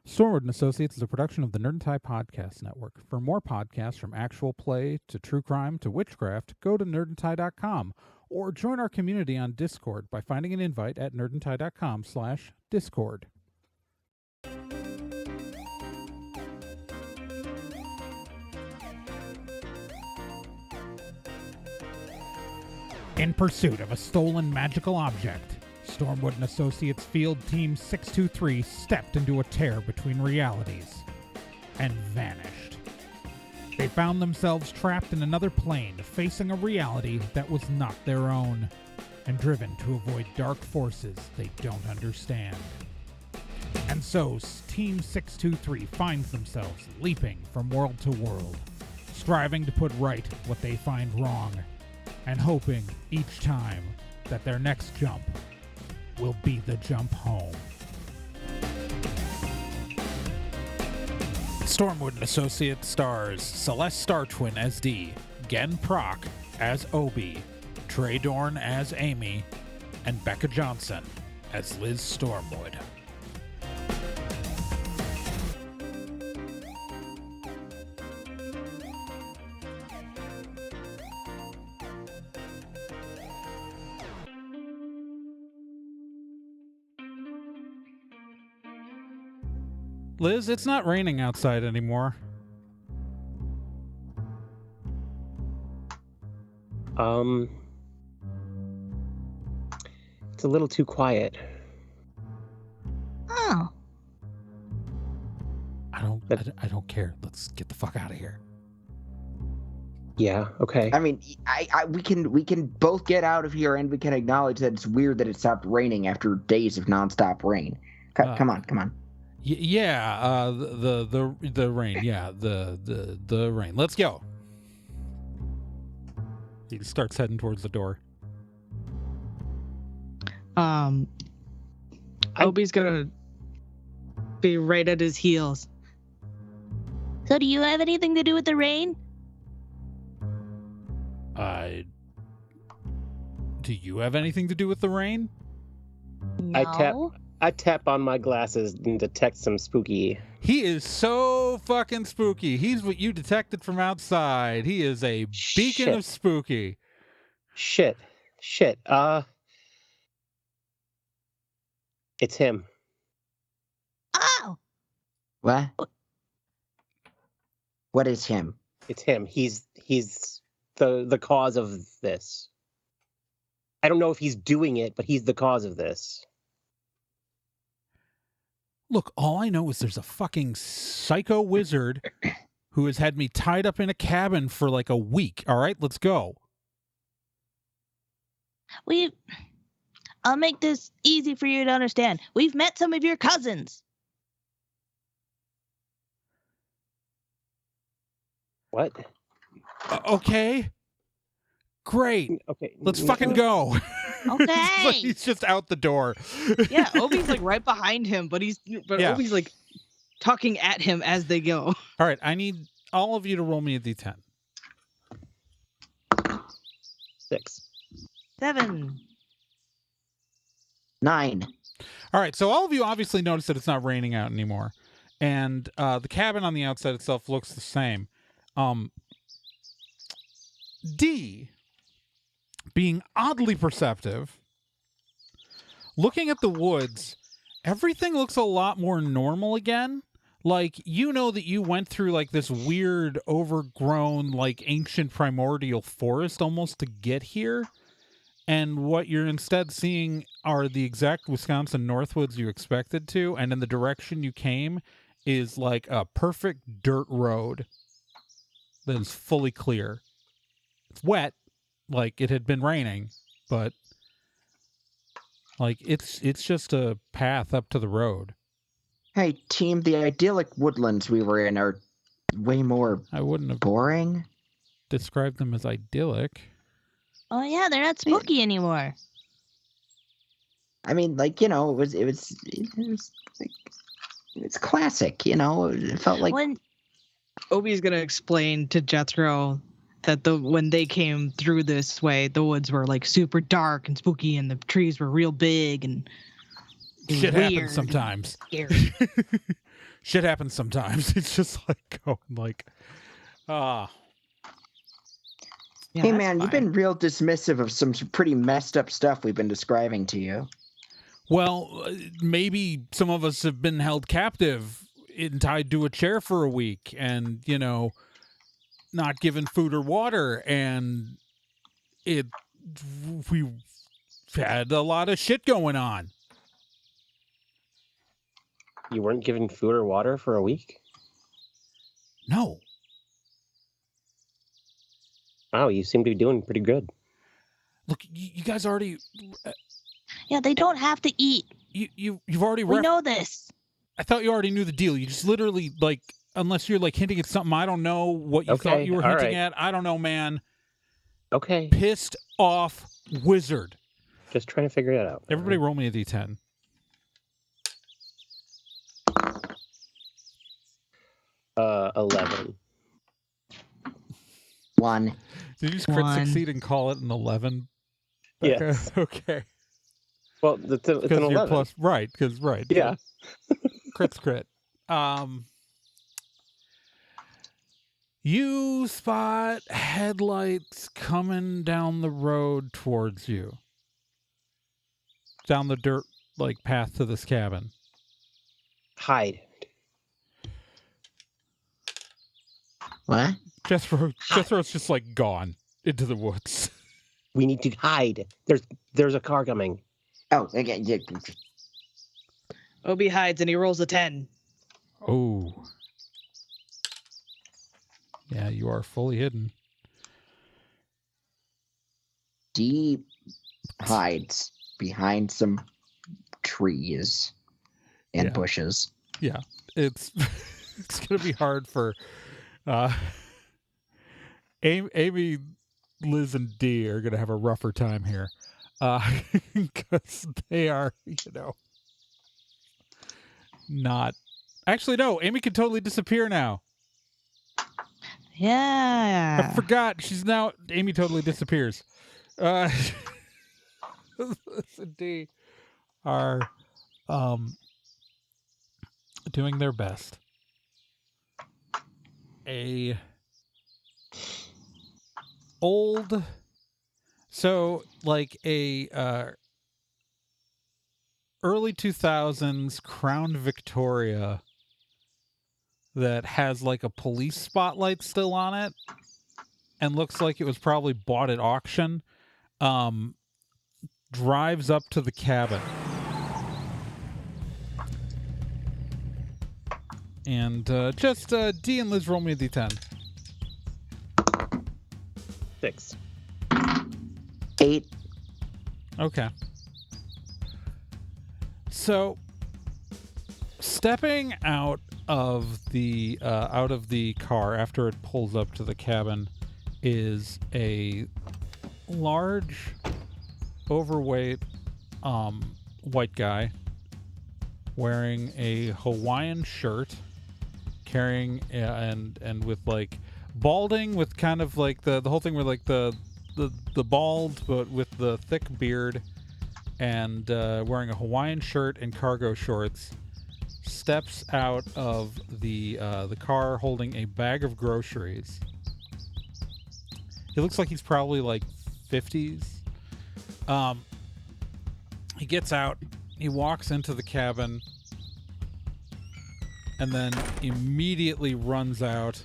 Stormwood and Associates is a production of the Untie Podcast Network. For more podcasts from actual play to true crime to witchcraft, go to nerdandtie.com or join our community on Discord by finding an invite at nerdandtie.com/discord. In pursuit of a stolen magical object, Stormwood and Associates Field Team 623 stepped into a tear between realities and vanished. They found themselves trapped in another plane, facing a reality that was not their own, and driven to avoid dark forces they don't understand. And so, Team 623 finds themselves leaping from world to world, striving to put right what they find wrong, and hoping each time that their next jump will be the jump home. Stormwood and Associates stars Celeste Star Twin as Dee, Gen Proc as Obi, Trey Dorn as Amy, and Becca Johnson as Liz Stormwood. Liz, it's not raining outside anymore. It's a little too quiet. Oh. I don't care. Let's get the fuck out of here. Yeah, okay. I mean, we can both get out of here, and we can acknowledge that it's weird that it stopped raining after days of nonstop rain. Come on. Yeah, the rain. Yeah, the rain. Let's go. He starts heading towards the door. Obi's gonna be right at his heels. So do you have anything to do with the rain? Do you have anything to do with the rain? No. I tap on my glasses and detect some spooky. He is so fucking spooky. He's what you detected from outside. He is a beacon of spooky. Shit. It's him. Oh. What? What is him? It's him. He's the cause of this. I don't know if he's doing it, but he's the cause of this. Look, all I know is there's a fucking psycho wizard who has had me tied up in a cabin for like a week. All right, let's go. I'll make this easy for you to understand. We've met some of your cousins. What? Okay. Great. Okay. Let's fucking go. Okay. He's just out the door. Yeah, Obi's like right behind him, but Obi's like talking at him as they go. All right, I need all of you to roll me a d10. 6. 7. 9. All right, so all of you obviously notice that it's not raining out anymore, and the cabin on the outside itself looks the same. D, being oddly perceptive, looking at the woods, everything looks a lot more normal again. Like, you know that you went through like this weird, overgrown, like ancient primordial forest almost to get here. And what you're instead seeing are the exact Wisconsin Northwoods you expected to. And in the direction you came is like a perfect dirt road that is fully clear. It's wet, like it had been raining, but like it's just a path up to the road. Hey, team, the idyllic woodlands we were in are way more I wouldn't have boring. described them as idyllic. Oh yeah, they're not spooky anymore. I mean, like, you know, it was like, it's classic, you know. It felt like Obi's gonna explain to Jethro that when they came through this way, the woods were like super dark and spooky, and the trees were real big and shit happens sometimes. Scary. shit happens sometimes. It's just like going like, Yeah, Hey that's man, you've fine. been real dismissive of some pretty messed up stuff we've been describing to you. well, maybe some of us have been held captive and tied to a chair for a week and, you know, not given food or water. And we had a lot of shit going on. You weren't given food or water for a week? No. Wow, you seem to be doing pretty good. Look, you guys already, Yeah, they don't have to eat. you've already We know this. I thought you already knew the deal. You just literally, like, unless you're, like, hinting at something I don't know what you thought Okay, you were all hinting right. at. I don't know, man. Okay, Pissed off wizard. just trying to figure it out. Everybody roll me a d10. 11. 1. Did you just crit One. succeed and call it an 11? Becca? Yes. Okay. Well, it's an Because you're 11. plus, right, because, right. Yeah. Crit's crit. You spot headlights coming down the road towards you. Down the dirt, like, path to this cabin. Hide. What? Jethro's just, like, gone into the woods. We need to hide. There's a car coming. Oh, again. Yeah. Obi hides and he rolls a 10. Oh. Yeah, you are fully hidden. Deep hides behind some trees and Yeah. bushes. Yeah. It's it's gonna be hard for Amy, Liz, and Dee are gonna have a rougher time here. Because they are, you know, not actually no, Amy can totally disappear now. Yeah. I forgot. She's now Amy totally disappears. Liz and Dee are doing their best. A old, so like a early 2000s Crown Victoria that has like a police spotlight still on it and looks like it was probably bought at auction, drives up to the cabin. And just D and Liz, roll me a d10. 6. 8. Okay. So, stepping out of the car after it pulls up to the cabin is a large, overweight, white guy wearing a Hawaiian shirt, carrying and with like balding, with kind of like the whole thing with like the bald but with the thick beard, and wearing a Hawaiian shirt and cargo shorts, steps out of the car holding a bag of groceries. He looks like he's probably like 50s. He gets out, he walks into the cabin, and then immediately runs out,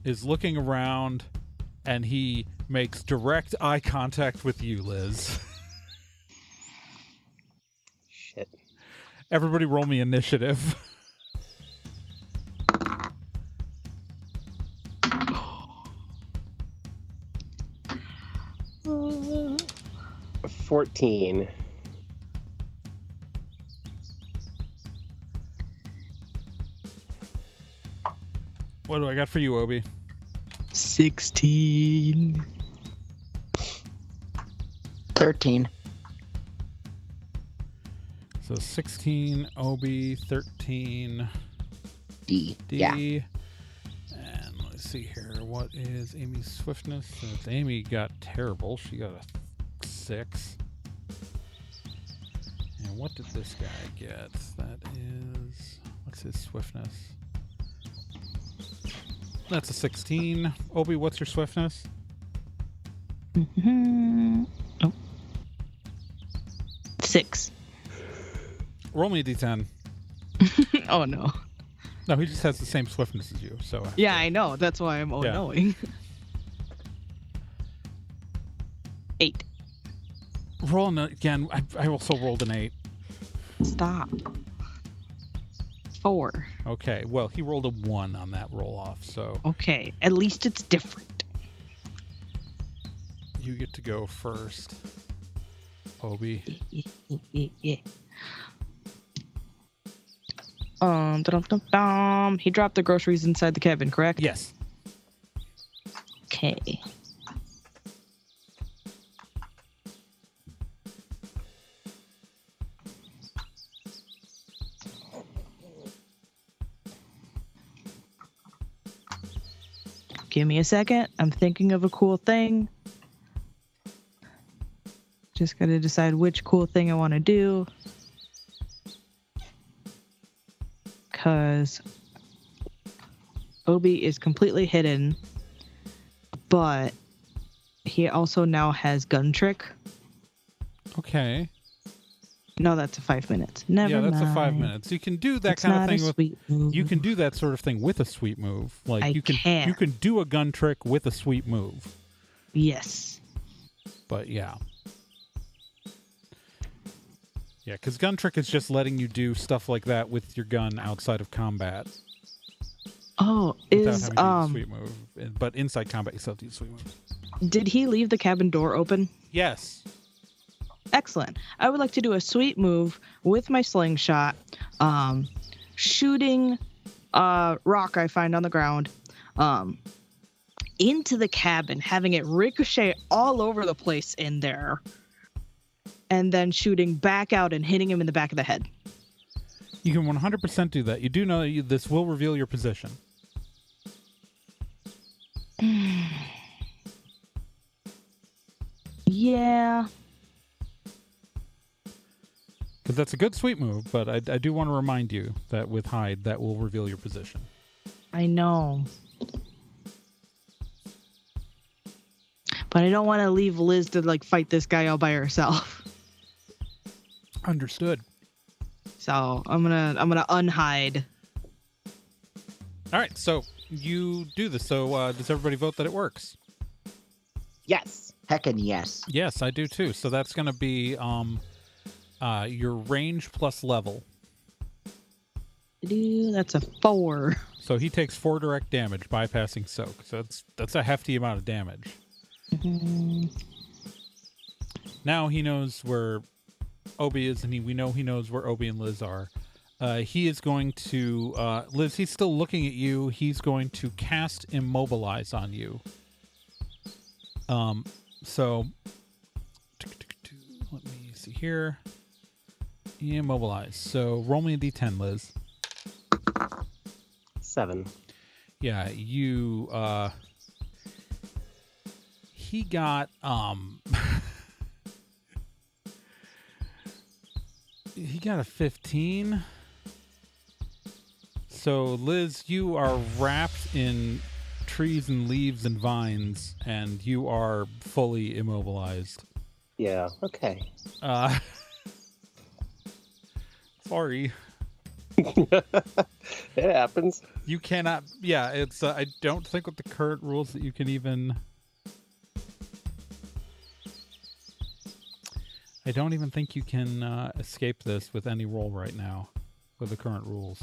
is looking around, and he makes direct eye contact with you, Liz. Shit. Everybody roll me initiative. 14. What do I got for you, Obi? 16. 13. So 16, Obi, 13, D. D. Yeah. And let's see here. What is Amy's swiftness? Amy got terrible. She got a 6. And what did this guy get? That is... What's his swiftness? That's a 16. Obi, what's your swiftness? Oh. 6. Roll me a d10. Oh no. No, he just has the same swiftness as you, so... Yeah, I know. That's why I'm Yeah. knowing. 8. Roll again. I also rolled an 8. Stop. 4. Okay, well, he rolled a 1 on that roll-off, so Okay, at least it's different. you get to go first, Obi. Yeah. He dropped the groceries inside the cabin, correct? Yes. Okay. Give me a second. I'm thinking of a cool thing. Just gotta decide which cool thing I want to do. Because Obi is completely hidden, but he also now has gun trick. Okay. No, that's a 5 minutes. Never Yeah, that's mind. a 5 minutes. You can do that It's kind of not thing a with... sweet move. You can do that sort of thing with a sweet move. Like I you can. do a gun trick with a sweet move. Yes. But yeah. Yeah, because gun trick is just letting you do stuff like that with your gun outside of combat. Oh, Without is having to use a sweet move. But inside combat you still have to use a sweet move. did he leave the cabin door open? Yes. Excellent. I would like to do a sweet move with my slingshot, shooting a rock I find on the ground into the cabin, having it ricochet all over the place in there, and then shooting back out and hitting him in the back of the head. You can 100% do that. You do know that this will reveal your position. Yeah. Because that's a good sweet move, but I do want to remind you that with hide, that will reveal your position. I know. But I don't want to leave Liz to like fight this guy all by herself. Understood. So I'm gonna unhide. All right, so you do this. So does everybody vote that it works? Yes. Heckin' yes. Yes, I do too. So that's going to be your range plus level. That's a 4. So he takes 4 direct damage, bypassing soak. So that's a hefty amount of damage. Mm-hmm. Now he knows where Obi is, and we know he knows where Obi and Liz are. He is going to Liz. He's still looking at you. He's going to cast Immobilize on you. So let me see here. Immobilize. So roll me a d10, Liz. 7. Yeah, you he got he got a 15. So Liz, you are wrapped in trees and leaves and vines, and you are fully immobilized. Yeah. Okay. Sorry. It happens. You cannot. Yeah, it's. I don't think with the current rules that you can even. I don't even think you can escape this with any roll right now, with the current rules.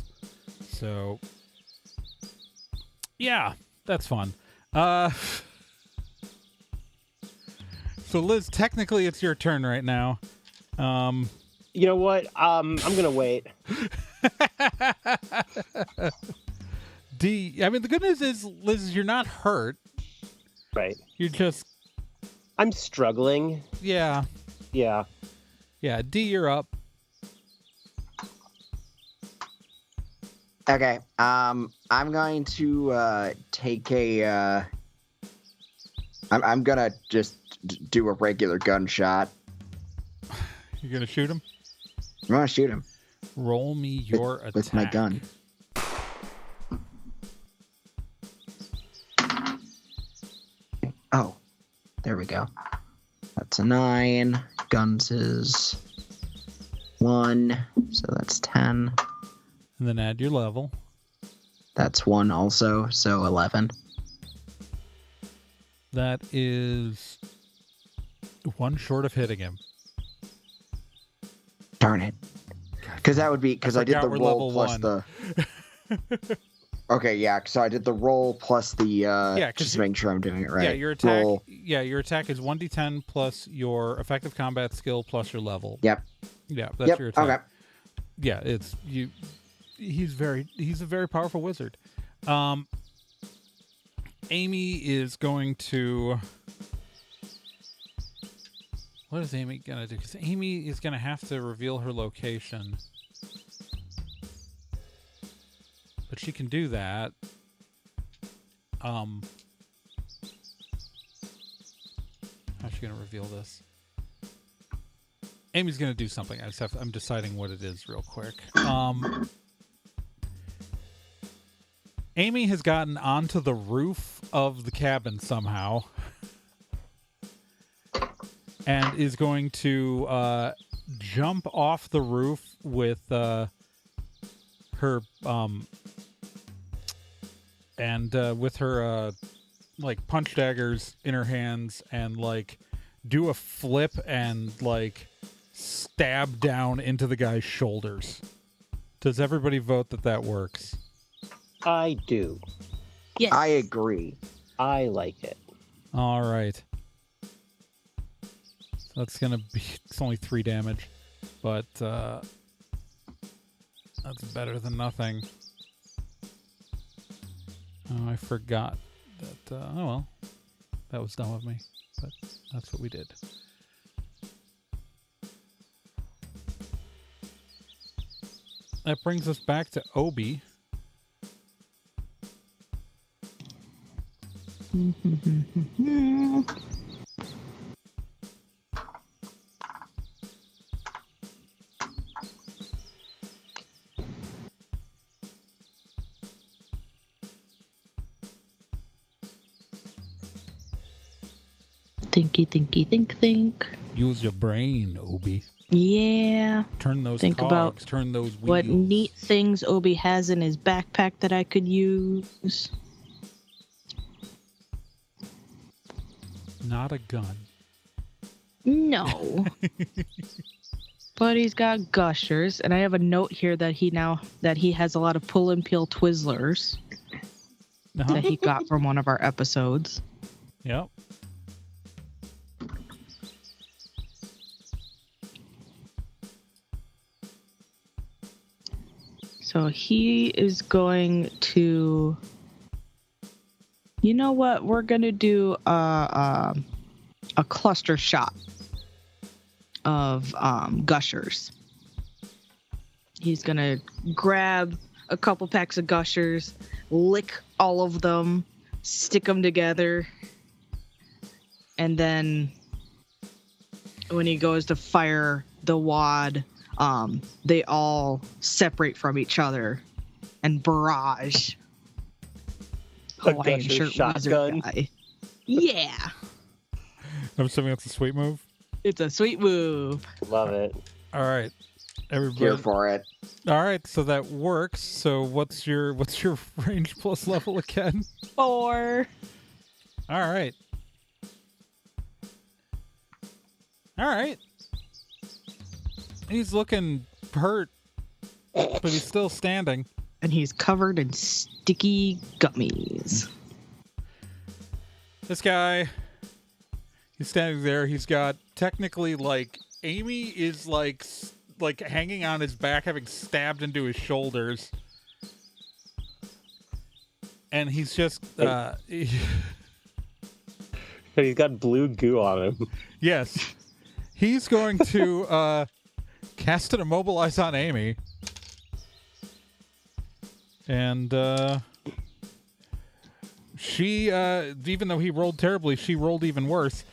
So, yeah, that's fun. So Liz, technically it's your turn right now. You know what? I'm gonna wait. D. I mean, the good news is, Liz, you're not hurt. Right. You're just. I'm struggling. Yeah. Yeah. Yeah. D, you're up. Okay. I'm going to take a. I'm gonna just do a regular gunshot. You're gonna shoot him. I want to shoot him Roll me your attack. with my gun. Oh, there we go. That's a 9. Guns is 1, so that's 10. And then add your level. That's 1 also, so 11. That is 1 short of hitting him. Darn it. Because that would be because I did forgot the we're roll level plus 1. the. Okay, yeah. So I did the roll plus the. Yeah, 'cause just making sure I'm doing it right. Yeah, your attack. Roll. Yeah, your attack is 1d10 plus your effective combat skill plus your level. Yep. Yeah, that's your attack. Okay. Yeah, it's you. He's a very powerful wizard. Amy is going to. What is Amy gonna do? Because Amy is gonna have to reveal her location. But she can do that. How's she gonna reveal this? Amy's gonna do something. I'm deciding what it is real quick. Amy has gotten onto the roof of the cabin somehow. And is going to jump off the roof with her with her like punch daggers in her hands and like do a flip and like stab down into the guy's shoulders. Does everybody vote that works? I do. Yes. I agree. I like it. All right. So that's gonna be. It's only 3 damage, but that's better than nothing. Oh, I forgot that. Oh well, that was dumb of me, but that's what we did. That brings us back to Obi. Think. Use your brain, Obi. Yeah. Turn those Think cogs, about turn those wheels. What neat things Obi has in his backpack that I could use. Not a gun. No. But he's got gushers, and I have a note here that he has a lot of pull and peel Twizzlers Uh-huh. that he got from one of our episodes. Yep. So he is going to. You know what? We're gonna do a cluster shot of gushers. He's gonna grab a couple packs of gushers, lick all of them, stick them together, and then when he goes to fire the wad, they all separate from each other and barrage. A Hawaiian gusher shirt shotgun. wizard guy. Yeah, I'm assuming that's a sweet move. it's a sweet move. Love it. All right, everybody. Here for it. All right, so that works. So what's your range plus level again? 4. All right. All right. He's looking hurt, but he's still standing. And he's covered in sticky gummies. This guy, he's standing there. He's got technically like Amy is like hanging on his back, having stabbed into his shoulders, and he's just He's got blue goo on him. yes, he's going to cast an immobilize on Amy, and she even though he rolled terribly, she rolled even worse.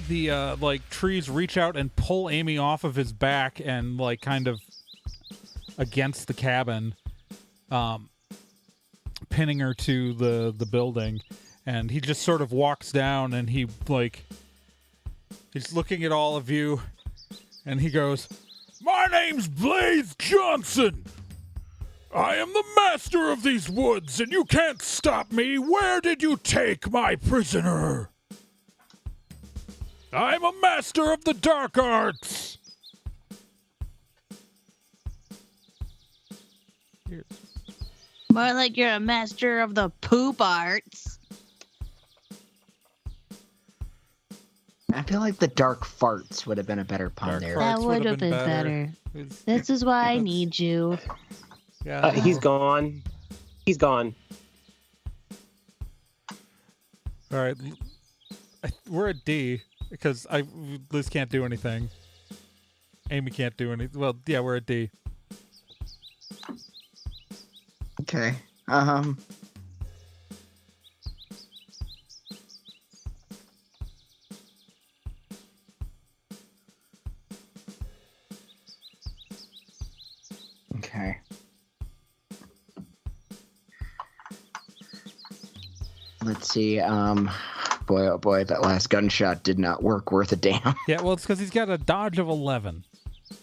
like trees reach out and pull Amy off of his back and like kind of against the cabin, pinning her to the building, and he just sort of walks down and he's looking at all of you and he goes, "My name's Blaze Johnson. I am the master of these woods and you can't stop me. Where did you take my prisoner? I'm a master of the dark arts." More like you're a master of the poop arts. I feel like the dark farts would have been a better pun Dark there. farts That would would have have been been better. better. This is why I need you. Yeah. He's gone. He's gone. All right. We're at D because Liz can't do anything. Amy can't do anything. Well, yeah, we're at D. Okay. Okay. Let's see. Boy, oh boy, that last gunshot did not work worth a damn. Yeah, well, it's because he's got a dodge of 11.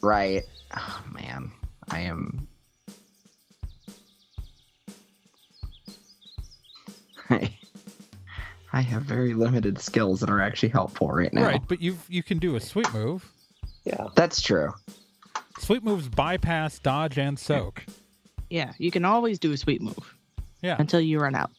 Right. Oh, man. I am. I have very limited skills that are actually helpful right now. Right, but you can do a sweep move. Yeah. That's true. Sweep moves bypass, dodge, and soak. Yeah, you can always do a sweep move Yeah, until you run out.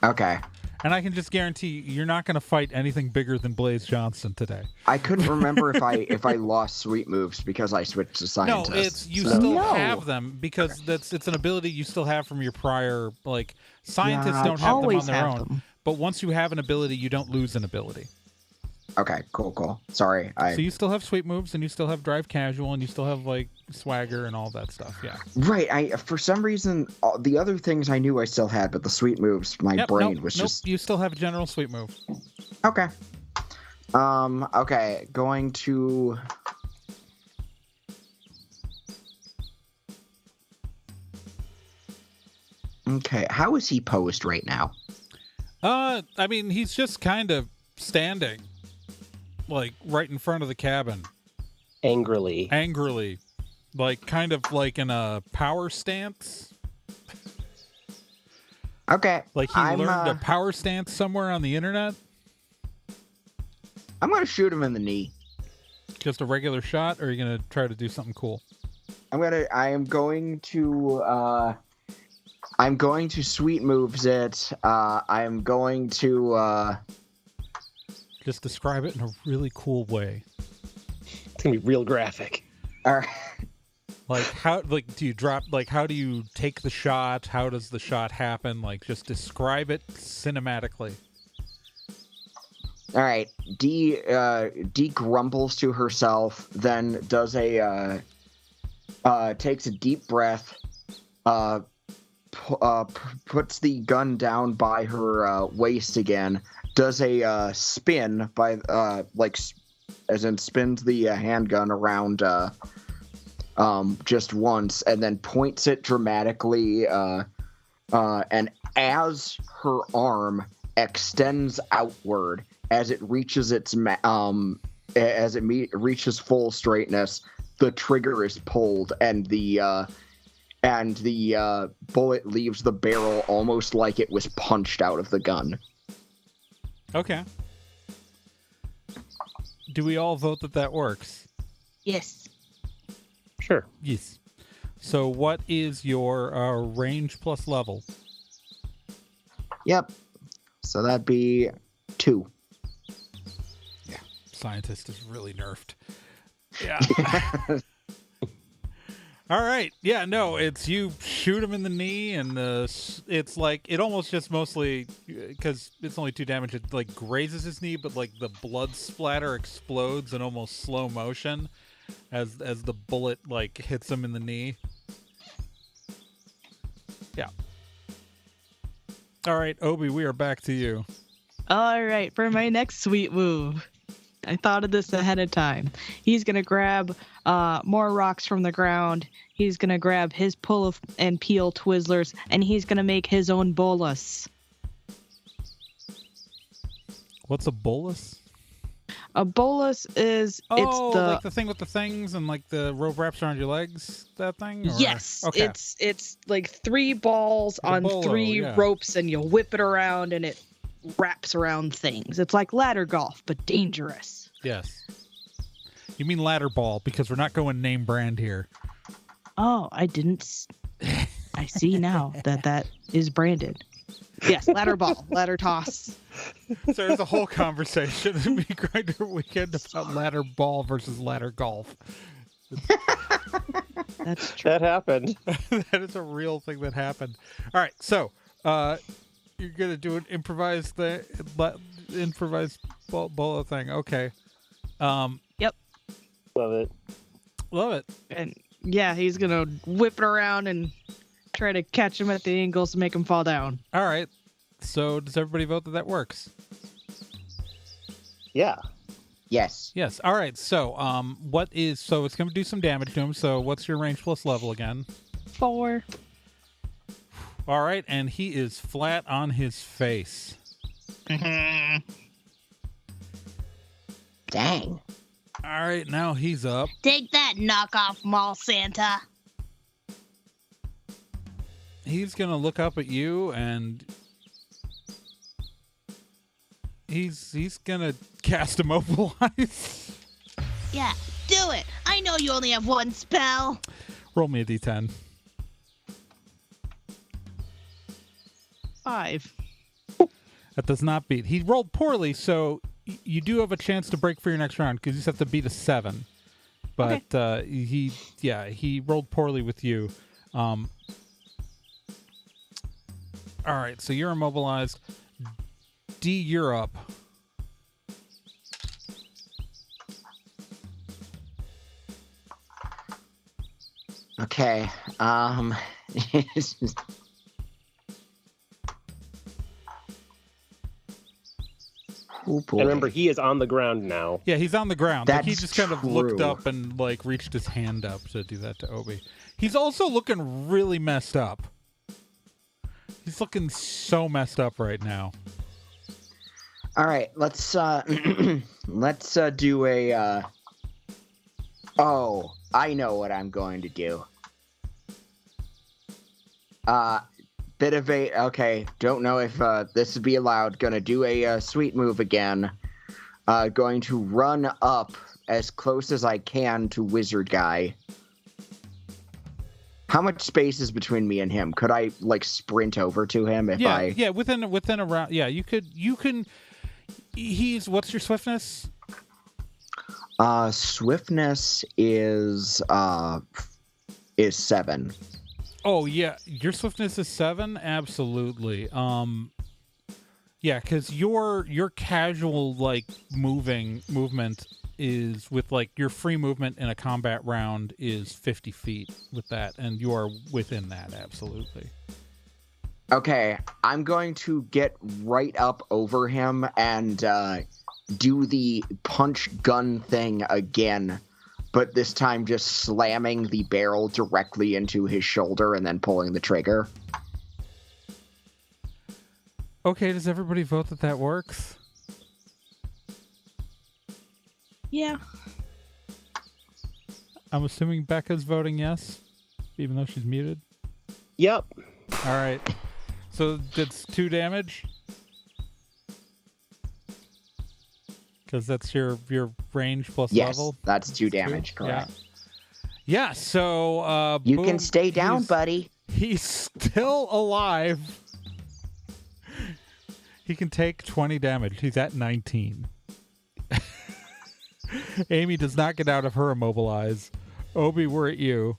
Okay. and I can just guarantee you're not going to fight anything bigger than Blaze Johnson today. I couldn't remember if I lost sweet moves because I switched to No, scientist. it's you so- still No. have them because it's an ability you still have from your prior, like, scientists Yeah, don't have them on Always their have own. them. But once you have an ability, you don't lose an ability. Okay, cool. Sorry, So you still have sweep moves, and you still have drive casual, and you still have like swagger and all that stuff. Yeah. Right. I for some reason the other things I knew I still had, but the sweet moves, my Yep, brain nope, was nope, just You still have a general sweep move. okay. Okay, going to. Okay, how is he posed right now? I mean, he's just kind of standing, like right in front of the cabin, Angrily. angrily, like kind of like in a power stance. Okay, Like he I'm, learned a power stance somewhere on the internet. I'm gonna shoot him in the knee. Just a regular shot, or are you gonna try to do something cool? I'm going to sweet moves it. I'm going to Just describe it in a really cool way. It's gonna be real graphic. all right. Like how? Like do you drop? Like how do you take the shot? How does the shot happen? Like just describe it cinematically. All right. D grumbles to herself, then does a takes a deep breath, puts the gun down by her waist again, does a spin by as in spins the handgun around just once, and then points it dramatically, and as her arm extends outward as it reaches reaches full straightness, the trigger is pulled and the bullet leaves the barrel almost like it was punched out of the gun. Okay. Do we all vote that works? Yes. Sure. Yes. So what is your range plus level? Yep. So that'd be 2. Scientist is really nerfed. Yeah. All right. Yeah, no, it's you shoot him in the knee, and it's like it almost just mostly because it's only 2 damage. It like grazes his knee, but like the blood splatter explodes in almost slow motion as the bullet like hits him in the knee. Yeah. All right, Obi, we are back to you. All right, for my next sweet move, I thought of this ahead of time. He's gonna grab more rocks from the ground. He's gonna grab his pull and peel Twizzlers, and he's gonna make his own bolus. What's a bolus? A bolus is Oh, it's the like the thing with the things and like the rope wraps around your legs, that thing? Or... yes, Okay. it's like 3 balls Like a on bolo, 3 yeah. ropes, and you whip it around, and it wraps around things. It's like ladder golf, but dangerous. Yes. You mean ladder ball because we're not going name brand here. Oh, I didn't. I see now that is branded. Yes, ladder ball, ladder toss. So there's a whole conversation in Meat Grinder Weekend about ladder ball versus ladder golf. That's true. That happened. That is a real thing that happened. All right, so you're gonna do an improvised bolo thing. Okay. Love it. Love it. And yeah, he's gonna whip it around and try to catch him at the angles to make him fall down. All right. So does everybody vote that works? Yeah. Yes. Yes. All right. So so it's gonna do some damage to him. So what's your range plus level again? 4. All right, and he is flat on his face. Dang. All right, now he's up. Take that, knockoff mall Santa. He's gonna look up at you, and he's gonna cast Immobilize. Yeah, do it. I know you only have one spell. Roll me a d10. 5. That does not beat. He rolled poorly, so you do have a chance to break for your next round because you just have to beat a 7. But he rolled poorly with you. All right, so you're immobilized. D, you're up. Okay. Oh boy. And remember, he is on the ground now. Yeah, he's on the ground. Like, he That's just kind of looked true. up and like reached his hand up to do that to Obi. He's also looking really messed up. He's looking so messed up right now. All right, let's let's do a oh, I know what I'm going to do. Bit of a okay, don't know if this would be allowed. Gonna do a sweet move again. Going to run up as close as I can to Wizard Guy. How much space is between me and him? Could I like sprint over to him if I? Yeah, within a round. Yeah, you can. He's what's your swiftness? Swiftness is 7. Oh yeah, your swiftness is 7. Absolutely. Yeah, because your casual like movement is with like your free movement in a combat round is 50 feet with that, and you are within that absolutely. Okay, I'm going to get right up over him and do the punch gun thing again, but this time just slamming the barrel directly into his shoulder and then pulling the trigger. Okay, does everybody vote that works? Yeah. I'm assuming Becca's voting yes, even though she's muted. Yep. All right. So that's 2 damage? Because that's your range plus Yes, level? that's 2 That's damage, 2? correct. Yeah, so... You boom, can stay down, buddy. He's still alive. He can take 20 damage. He's at 19. Amy does not get out of her immobilize. Obi, we're at you.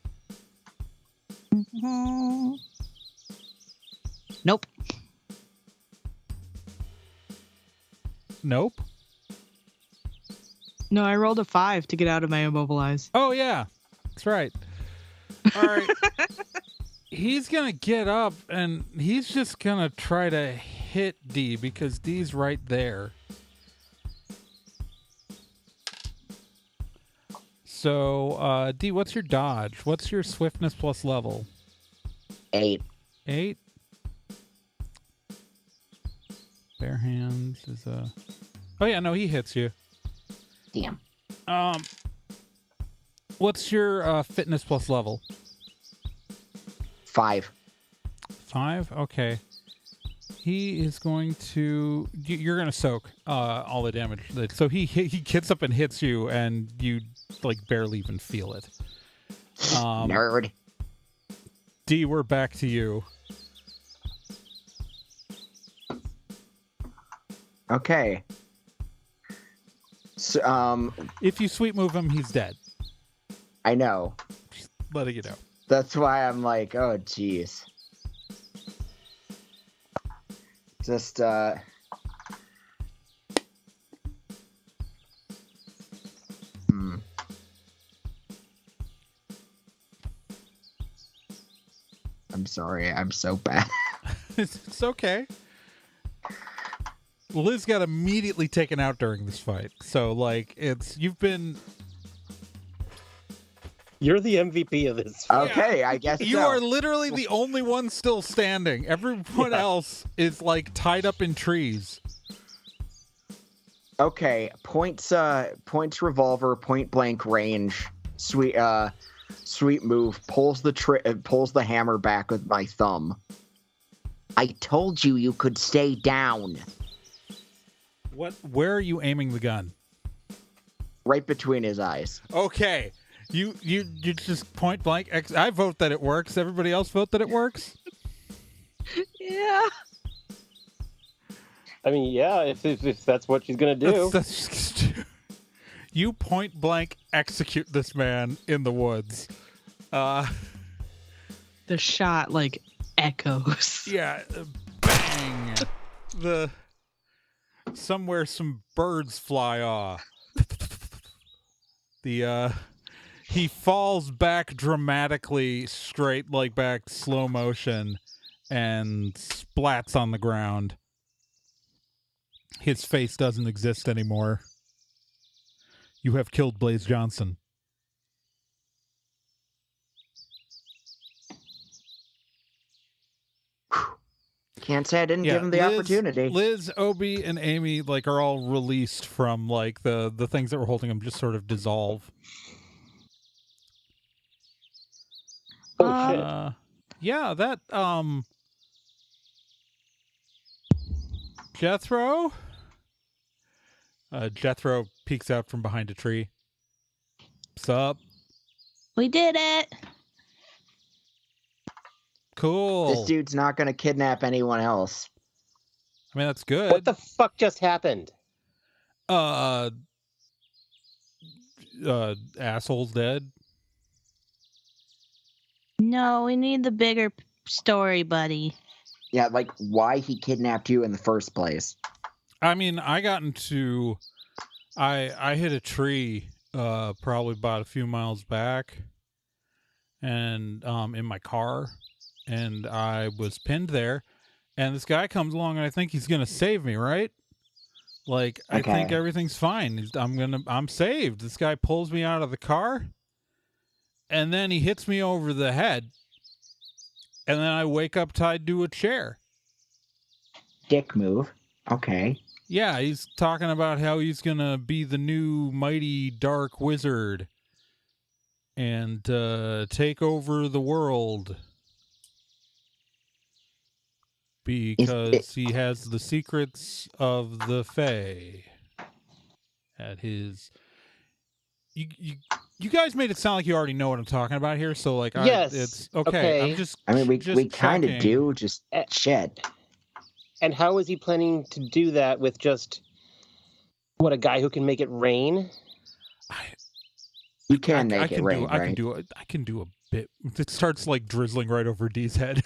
Nope. Nope. No, I rolled a 5 to get out of my immobilize. Oh, yeah. That's right. All right. He's going to get up, and he's just going to try to hit D because D's right there. So, D, what's your dodge? What's your swiftness plus level? 8. 8. Bare hands is a... Oh, yeah, no, he hits you. Damn. What's your fitness plus level? 5. 5? Okay. He is going to... You're going to soak all the damage. So he gets up and hits you, and you, like, barely even feel it. Nerd. D, we're back to you. Okay. So, If you sweet move him, he's dead. I know. Just letting you know. That's why I'm like, oh, jeez. Just, I'm sorry, I'm so bad. It's okay. Liz got immediately taken out during this fight. So, like, you've been... You're the MVP of this. Okay, I guess You so. are literally the only one still standing. Everyone else is, like, tied up in trees. Okay, points revolver, point blank range, sweet move, pulls the hammer back with my thumb. I told you could stay down. Where are you aiming the gun? Right between his eyes. Okay. You just point blank. I vote that it works. Everybody else vote that it works? Yeah. I mean, yeah, if that's what she's gonna do. That's just, you point blank execute this man in the woods. The shot like echoes. Yeah, bang. Somewhere some birds fly off. He falls back dramatically, straight like back, slow motion, and splats on the ground. His face doesn't exist anymore. You have killed Blaze Johnson. Can't say I didn't give him the opportunity. Liz, Obi, and Amy are all released from the things that were holding them, just sort of dissolve. Oh shit! Yeah, that Jethro. Jethro peeks out from behind a tree. Sup? We did it. Cool. This dude's not gonna kidnap anyone else. I mean, that's good. What the fuck just happened? Asshole's dead. No, we need the bigger story, buddy. Yeah, like why he kidnapped you in the first place. I mean, I hit a tree probably about a few miles back, and in my car, and I was pinned there, and this guy comes along, and I think he's gonna save me, right? Like, I think everything's fine. I'm saved. This guy pulls me out of the car, and then he hits me over the head, and then I wake up tied to a chair. Dick move. Okay. Yeah, he's talking about how he's gonna be the new mighty dark wizard and take over the world because he has the secrets of the Fae at his. You guys made it sound like you already know what I'm talking about here, so Yes. it's okay. I'm just. I mean, we kind of checking. do. Just shit. And how is he planning to do that with just a guy who can make it rain? You can make it rain, right? I can do a bit. It starts drizzling right over D's head,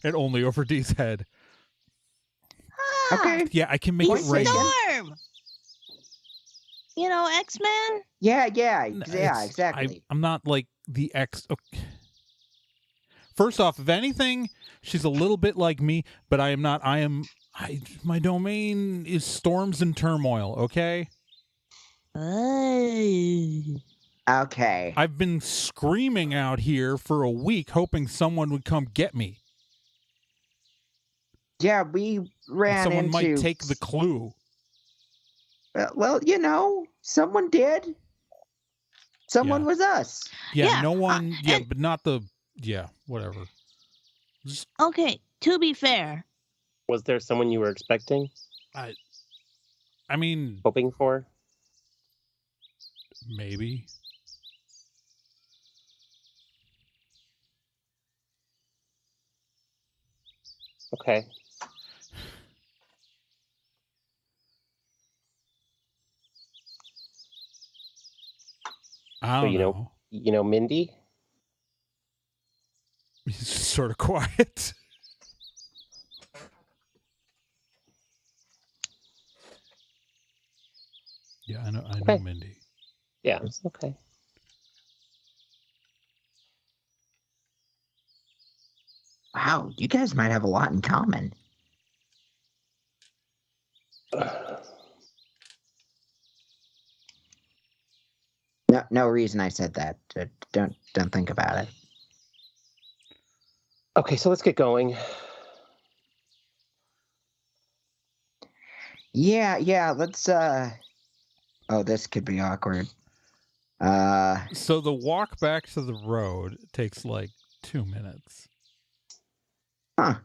and only over D's head. Okay. Yeah, I can make He's it rain. Storm. You know, X-Men. Yeah, exactly. I'm not like the X. Okay. First off, if anything, she's a little bit like me, but I am not. My domain is storms and turmoil, okay? Okay. I've been screaming out here for a week hoping someone would come get me. Yeah, we ran Someone into... might take the clue. Well, someone did. Someone was us. Yeah, Yeah, no one... yeah, and- but not the... Yeah, whatever. Just, Okay, to be fair, Was there someone you were expecting, I mean, hoping for? maybe. Okay. I don't know. You know Mindy? He's just sort of quiet. Yeah, I know Okay. Mindy. Yeah, it's okay. Wow, you guys might have a lot in common. No reason I said that. Don't think about it. Okay, so let's get going. Yeah, let's oh, this could be awkward. So the walk back to the road takes like 2 minutes. Huh.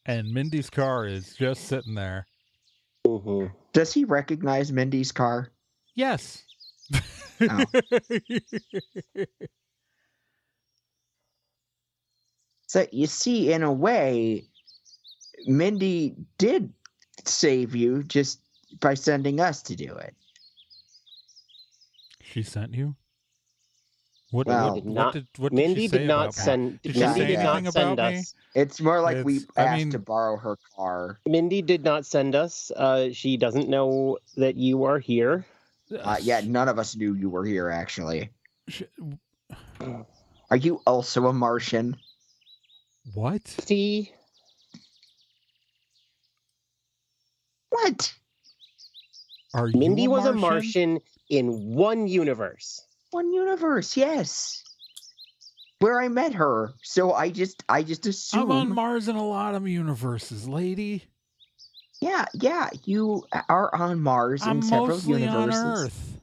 And Mindy's car is just sitting there. Mm-hmm. Does he recognize Mindy's car? Yes. Oh. So you see, in a way, Mindy did save you just by sending us to do it. She sent you? What, Well, what did Mindy she say did not about me? send. Did she Mindy say did anything not send about me? us. It's more like we It's- I asked mean- to borrow her car. Mindy did not send us. She doesn't know that you are here. Yeah, none of us knew you were here, actually. Sh- Are you also a Martian? What? See, What? Are you Mindy a was Martian? a Martian in one universe. One universe, yes. Where I met her. So I just assumed. I'm on Mars in a lot of universes, lady. Yeah, you are on Mars I'm in several mostly universes. on Earth.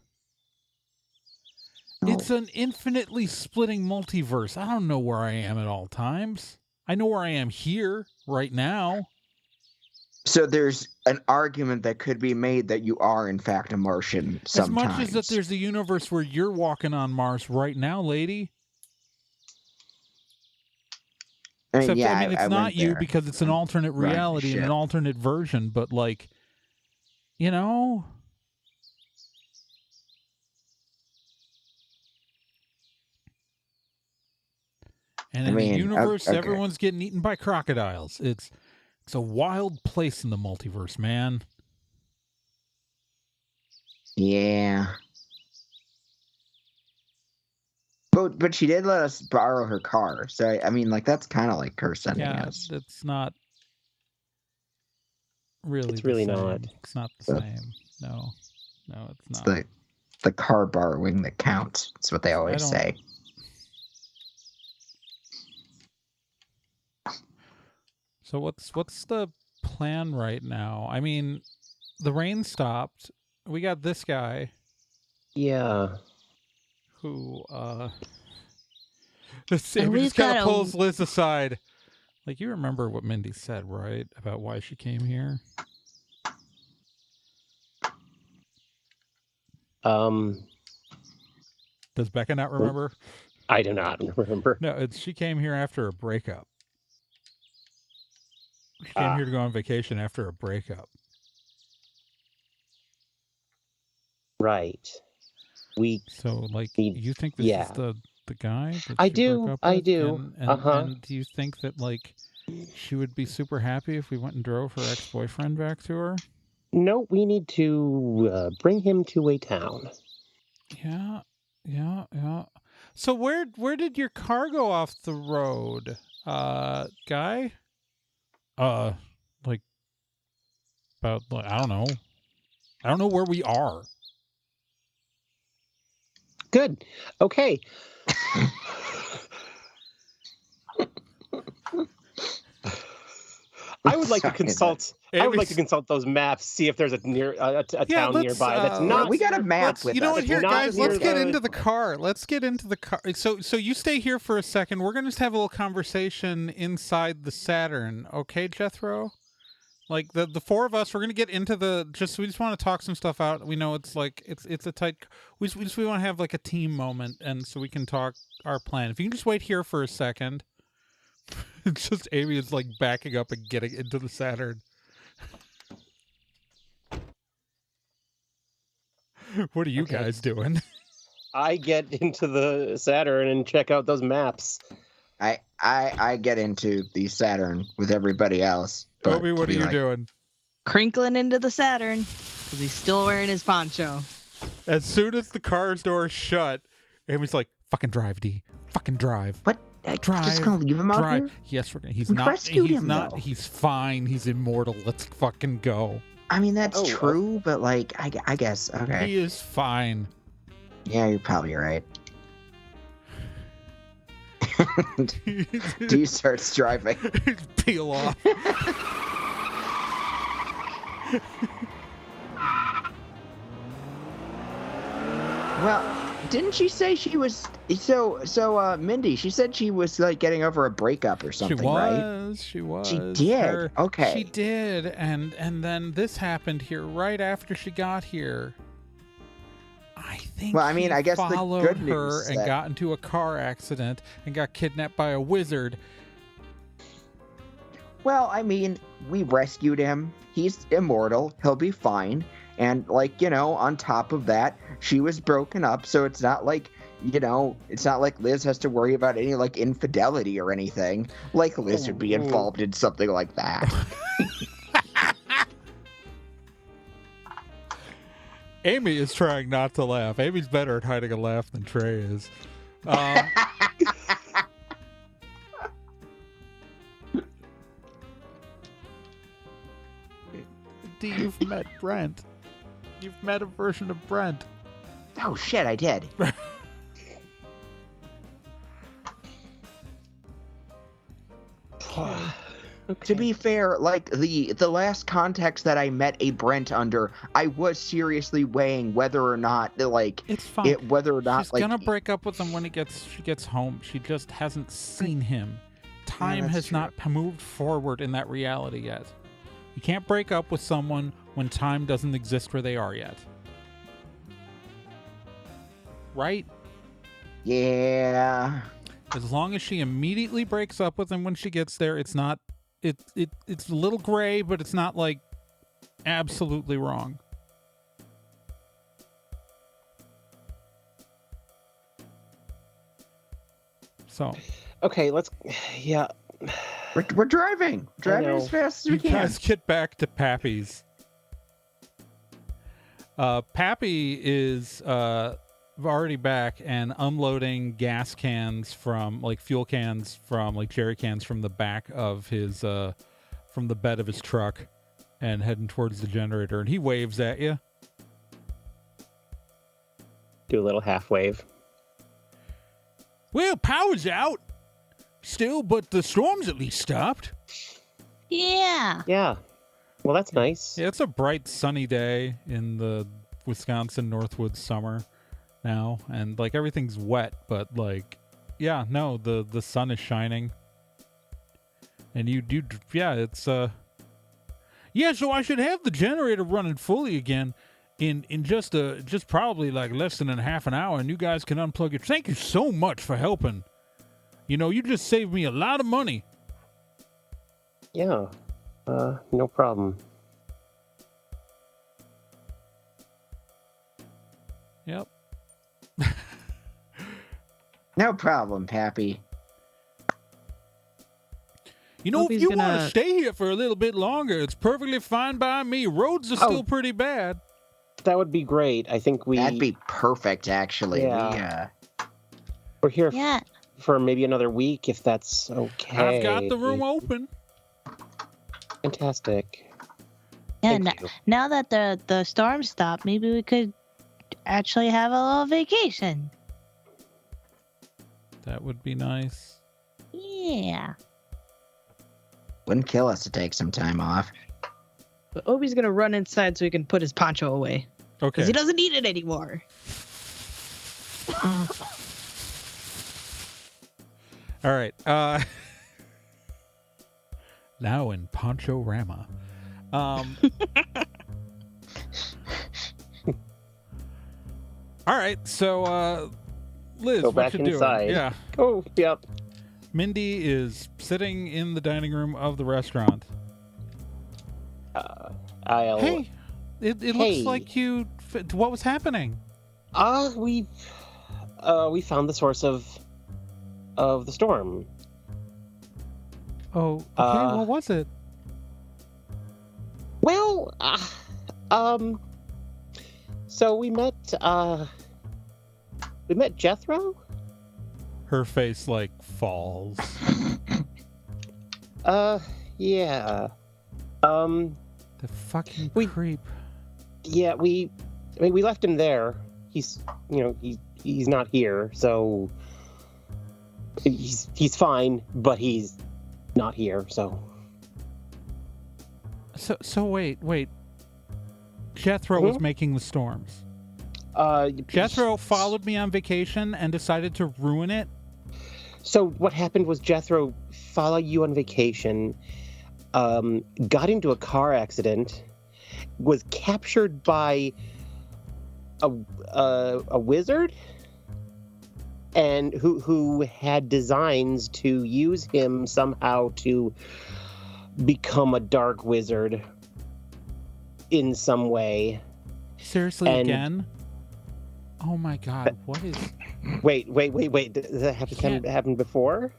No. It's an infinitely splitting multiverse. I don't know where I am at all times. I know where I am here, right now. So there's an argument that could be made that you are, in fact, a Martian sometimes. As much as that there's a universe where you're walking on Mars right now, lady. Except, yeah, I mean, it's I not went you there. because it's an alternate Right, reality and an shit. alternate version, but like, you know? And I in mean, the universe, okay. everyone's getting eaten by crocodiles. It's a wild place in the multiverse, man. Yeah. But she did let us borrow her car. So, I mean, like, that's kind of like her sending Yeah, us. it's not really It's the really same. not. It's not the So- same. No, it's It's not. the car borrowing that counts. That's what they always don't- say. So what's the plan right now? I mean, the rain stopped. We got this guy Yeah. who Sammy we've just kind got of a- pulls Liz aside. Like, you remember what Mindy said, right? About why she came here? Does Becca not remember? I do not remember. No, she came here after a breakup. She came here to go on vacation after a breakup. Right. We. So, like, Need- you think this yeah. is the guy that I she broke do, up I with? do. And, Uh-huh. and do you think that, like, she would be super happy if we went and drove her ex-boyfriend back to her? No, we need to bring him to a town. Yeah. So where did your car go off the road, guy? Like about I don't know. I don't know where we are. Good. Okay. I would like to Sorry, consult. I would like to Amy's- consult those maps, see if there's a Yeah, town let's, nearby that's uh, not. we got a map Let's, with you know us. what, here, Not guys, let's near get the- into the car. Let's get into the car. So you stay here for a second. We're gonna just have a little conversation inside the Saturn, okay, Jethro? Like the four of us, we're gonna get into the. We just want to talk some stuff out. We know it's like it's a tight. We want to have like a team moment, and so we can talk our plan. If you can just wait here for a second. It's just Amy is like backing up and getting into the Saturn. What are you Okay. guys doing? I get into the Saturn and check out those maps. I get into the Saturn with everybody else. but Obi, what are be you like, doing? Crinkling into the Saturn because he's still wearing his poncho. As soon as the car's door shut, Amy's like, "Fucking drive, D. Fucking drive. What? Drive. Just gonna leave him out Drive." here? Yes, we're gonna. He's We not. rescued He's him, not. though. He's fine. He's immortal. Let's fucking go. I mean, that's Oh, true, but like, I guess okay. He is fine. Yeah, you're probably right. D starts driving. Peel off. Well, didn't she say she was so Mindy, she said she was like getting over a breakup or something, right? She was. She did. Okay. She did, and then this happened here right after she got here. I think. Well, I mean, he I guess the followed good her news and that- got into a car accident and got kidnapped by a wizard. Well, I mean, we rescued him. He's immortal. He'll be fine. And like, on top of that, she was broken up, so it's not like, it's not like Liz has to worry about any like infidelity or anything. Like Liz would be involved in something like that. Amy is trying not to laugh. Amy's better at hiding a laugh than Trey is. D, you've met Brent. You've met a version of Brent. Oh shit, I did. To be fair, like the last context that I met a Brent under, I was seriously weighing whether or not like It's fine. whether or not She's like gonna break up with him when she gets home. She just hasn't seen him. Time that's has true. not moved forward in that reality yet. You can't break up with someone when time doesn't exist where they are yet. Right? Yeah. As long as she immediately breaks up with him when she gets there, it's not it's a little gray, but it's not like absolutely wrong. So Okay, let's. Yeah. We're driving. Driving know. as fast as you we can. guys get back to Pappy's. Pappy is already back and unloading gas cans from like fuel cans from like jerry cans from the back of his from the bed of his truck and heading towards the generator, and he waves at you. Do a little half wave. Well, power's out still, but the storm's at least stopped. Yeah. Yeah. Well, that's nice. Yeah, it's a bright sunny day in the Wisconsin Northwoods summer now, and like everything's wet, but like yeah, no, the sun is shining. And it's yeah, so I should have the generator running fully again in just probably like less than a half an hour, and you guys can unplug it. Thank you so much for helping. You just saved me a lot of money. Yeah. No problem. Yep. No problem, Pappy. If Hope you he's want to gonna- stay here for a little bit longer, it's perfectly fine by me. Roads are still pretty bad. That would be great. I think we. That'd be perfect, actually. Yeah. We're here Yeah. for maybe another week, if that's okay. I've got the room open. Fantastic. Yeah. Thank you. Now that the storm stopped, maybe we could actually have a little vacation. That would be nice. Yeah. Wouldn't kill us to take some time off. But Obi's gonna run inside so he can put his poncho away Okay. because he doesn't need it anymore. All right. Now in Poncho Rama. All right. So, Liz, Go what back you doing? inside. Yeah. Oh, yep. Mindy is sitting in the dining room of the restaurant. I'll. Hey, it Hey. looks like you. What was happening? We found the source of the storm. Oh, okay. What was it? Well, so we met Jethro. Her face like falls. Yeah. The fucking We- creep. Yeah, we left him there. He's not here, so he's fine, but he's not here, so. So wait. Jethro was making the storms. Jethro followed me on vacation and decided to ruin it. So what happened was Jethro followed you on vacation, got into a car accident, was captured by a wizard, and who had designs to use him somehow to become a dark wizard in some way. Seriously, And- again? Oh my god, what is... Wait. Does that happen before?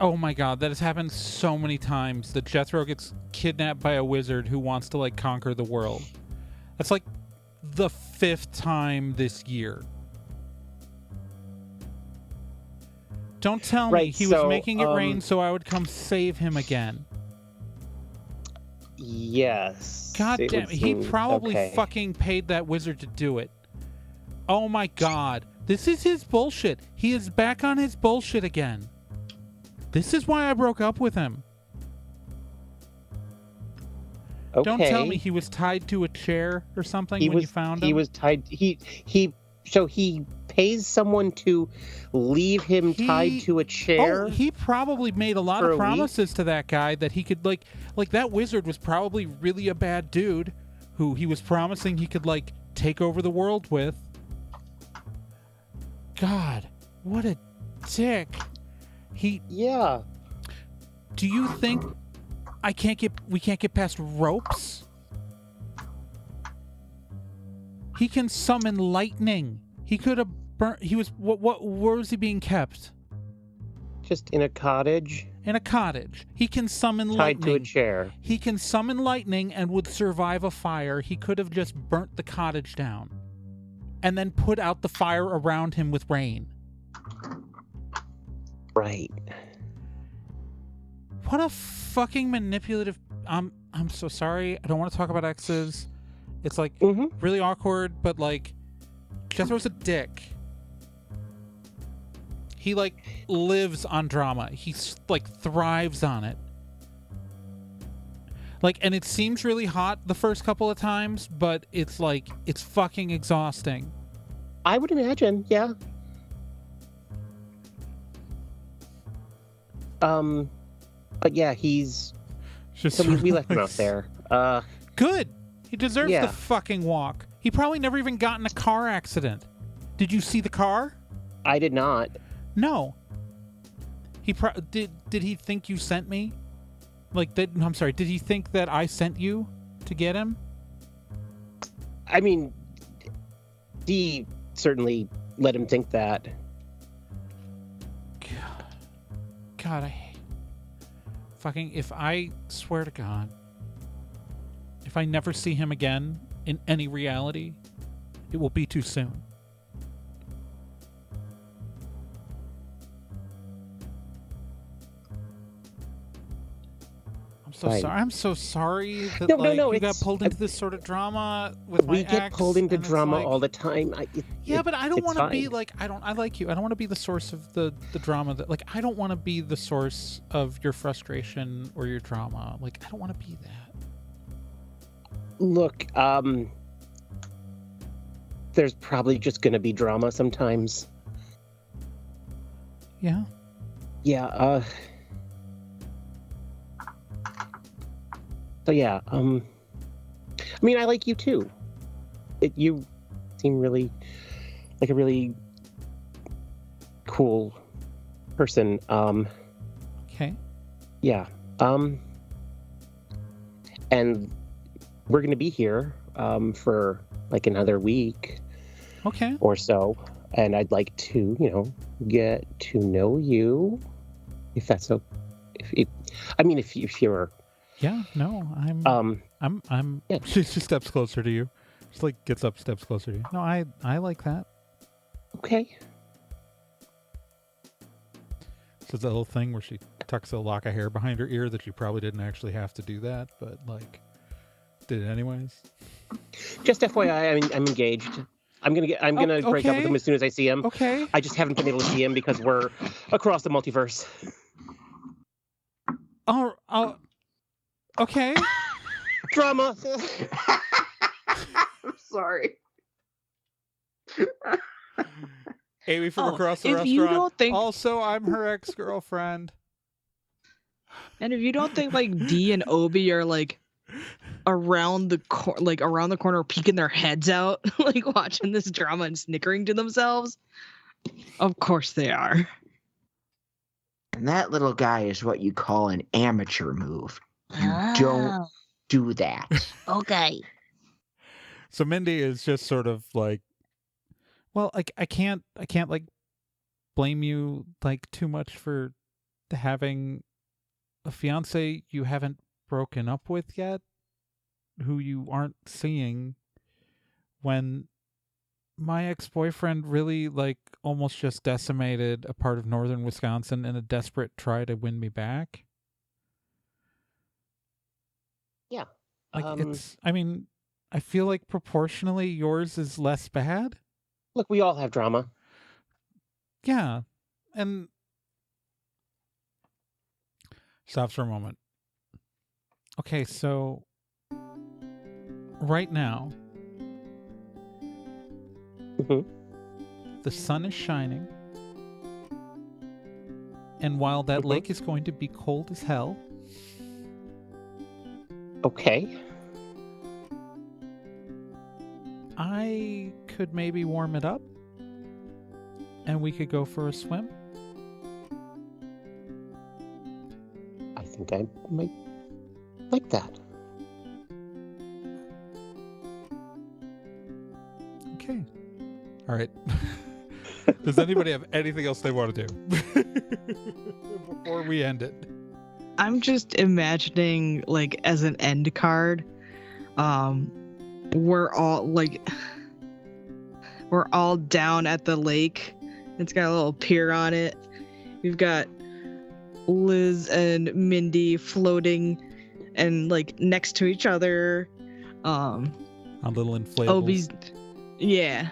Oh my god, that has happened so many times that Jethro gets kidnapped by a wizard who wants to, like, conquer the world. That's, like, the 5th time this year. Don't tell me Right, he was so, making it rain so I would come save him again. Yes. God it damn would it. He seem- probably okay. fucking paid that wizard to do it. Oh my god. This is his bullshit. He is back on his bullshit again. This is why I broke up with him. Okay. Don't tell me he was tied to a chair or something when you found him. He was tied. So he pays someone to leave him tied to a chair. Oh, he probably made a lot for of a week? promises to that guy that he could like that wizard was probably really a bad dude who he was promising he could like take over the world with. God, what a dick. Yeah. Do you think we can't get past ropes? He can summon lightning. He could have burnt. He was where was he being kept? Just in a cottage, In a cottage. He can summon tied lightning. to a chair. He can summon lightning and would survive a fire. He could have just burnt the cottage down and then put out the fire around him with rain. Right. What a fucking manipulative... I'm so sorry. I don't want to talk about exes. It's like really awkward, but like Jethro's a dick. He like lives on drama. He like thrives on it. Like, and it seems really hot the first couple of times, but it's like it's fucking exhausting. I would imagine. Yeah. But yeah, he's. Just So we sort of left him like, out there. Good. He deserves Yeah. the fucking walk. He probably never even got in a car accident. Did you see the car? I did not. No. He did he think you sent me? Like that? I'm sorry. Did he think that I sent you to get him? I mean, Dee certainly let him think that. God, fucking. If I swear to God, if I never see him again in any reality, it will be too soon. I'm so Fine. sorry. I'm so sorry that No, like no, you got it's- pulled into this sort of drama with my We get ex, pulled into and it's drama like- all the time. Yeah, but I don't it's want to be fine. like I like you. I don't want to be the source of the drama that like I don't want to be the source of your frustration or your drama. Like I don't want to be that. Look, there's probably just gonna be drama sometimes. Yeah. Yeah, so yeah, I mean, I like you too. You seem really like a really cool person. Okay. Yeah. And we're gonna be here for like another week Okay. or so, and I'd like to, get to know you, if that's so. If you're, Yeah. No, I'm. Yeah. She steps closer to you. Just like gets up, steps closer to you. No, I like that. okay. So the whole thing where she tucks a lock of hair behind her ear that you probably didn't actually have to do that, but like did it anyways. Just FYI, I'm engaged. I'm gonna break up with okay. him as soon as I see him. Okay. I just haven't been able to see him because we're across the multiverse. Oh. Okay. Drama. I'm sorry. Amy from Oh, across the if restaurant. you don't think- Also, I'm her ex-girlfriend. And if you don't think like Dee and Obi are like around the corner peeking their heads out, like watching this drama and snickering to themselves, of course they are. And that little guy is what you call an amateur move. You Ah. don't do that. Okay. So Mindy is just sort of like, well, like I can't like blame you like too much for having a fiance you haven't broken up with yet, who you aren't seeing, when my ex-boyfriend really like almost just decimated a part of northern Wisconsin in a desperate try to win me back. Yeah. Like I feel like proportionally yours is less bad. Look, we all have drama. Yeah. And stops for a moment. Okay, so right now Mhm. the sun is shining, and while that Mhm. lake is going to be cold as hell, Okay. I could maybe warm it up and we could go for a swim. I think I might like that. Okay. All right. Does anybody have anything else they want to do before we end it? I'm just imagining like as an end card, we're all down at the lake. It's got a little pier on it. We've got Liz and Mindy floating and like next to each other. On little inflatables. Obi's, yeah.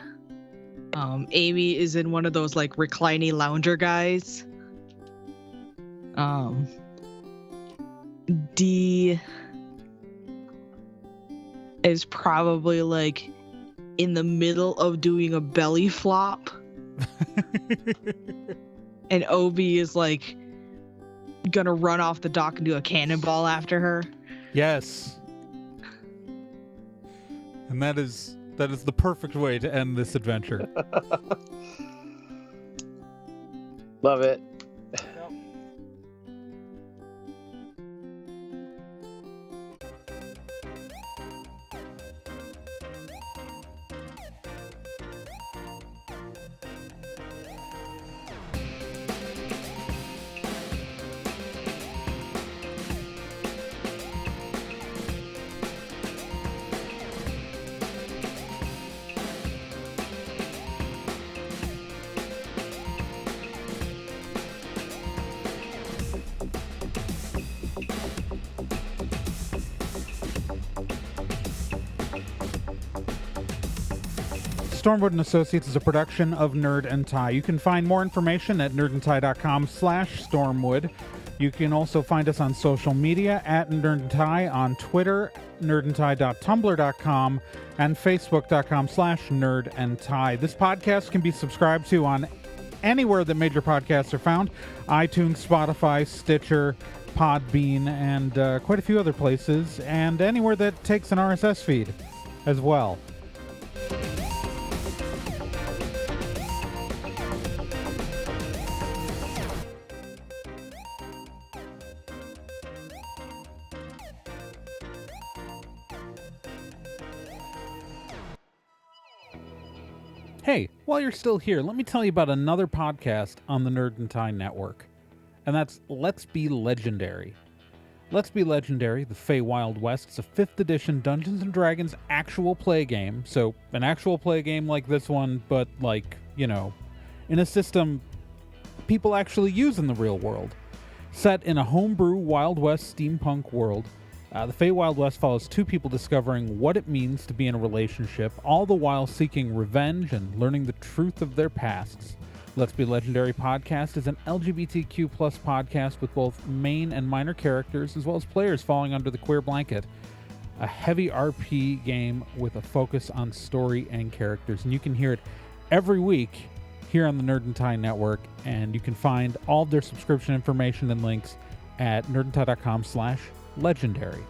Amy is in one of those like reclining lounger guys. D is probably like in the middle of doing a belly flop, and Obi is like gonna run off the dock and do a cannonball after her. Yes. And that is the perfect way to end this adventure. Love it. Stormwood and Associates is a production of Nerd and Tie. You can find more information at nerdandtie.com/Stormwood. You can also find us on social media at Nerd and Tie on Twitter, nerdandtie.tumblr.com, and facebook.com/nerdandtie. This podcast can be subscribed to on anywhere that major podcasts are found: iTunes, Spotify, Stitcher, Podbean, and quite a few other places, and anywhere that takes an RSS feed as well. Hey, while you're still here, let me tell you about another podcast on the Nerd and Tie Network, and that's Let's Be Legendary. Let's Be Legendary, the Feywild West, is a 5th edition Dungeons & Dragons actual play game. So, an actual play game like this one, but like, in a system people actually use in the real world. Set in a homebrew Wild West steampunk world, the Feywild West follows two people discovering what it means to be in a relationship, all the while seeking revenge and learning the truth of their pasts. Let's Be Legendary podcast is an LGBTQ+ podcast with both main and minor characters, as well as players falling under the queer blanket. A heavy RP game with a focus on story and characters. And you can hear it every week here on the Nerd and Tie Network, and you can find all of their subscription information and links at nerdandtie.com/legendary.